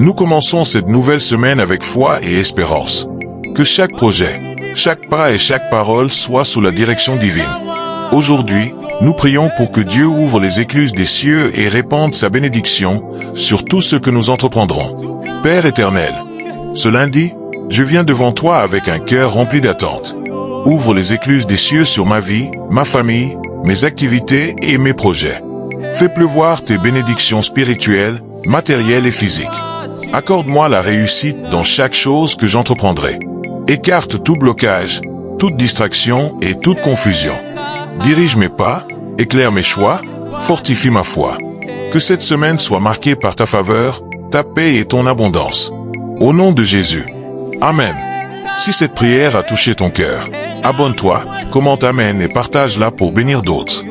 Nous commençons cette nouvelle semaine avec foi et espérance. Que chaque projet, chaque pas et chaque parole soient sous la direction divine. Aujourd'hui, nous prions pour que Dieu ouvre les écluses des cieux et répande sa bénédiction sur tout ce que nous entreprendrons. Père éternel, ce lundi, je viens devant toi avec un cœur rempli d'attente. Ouvre les écluses des cieux sur ma vie, ma famille, mes activités et mes projets. Fais pleuvoir tes bénédictions spirituelles, matérielles et physiques. Accorde-moi la réussite dans chaque chose que j'entreprendrai. Écarte tout blocage, toute distraction et toute confusion. Dirige mes pas, éclaire mes choix, fortifie ma foi. Que cette semaine soit marquée par ta faveur, ta paix et ton abondance. Au nom de Jésus. Amen. Si cette prière a touché ton cœur, abonne-toi, commente Amen et partage-la pour bénir d'autres.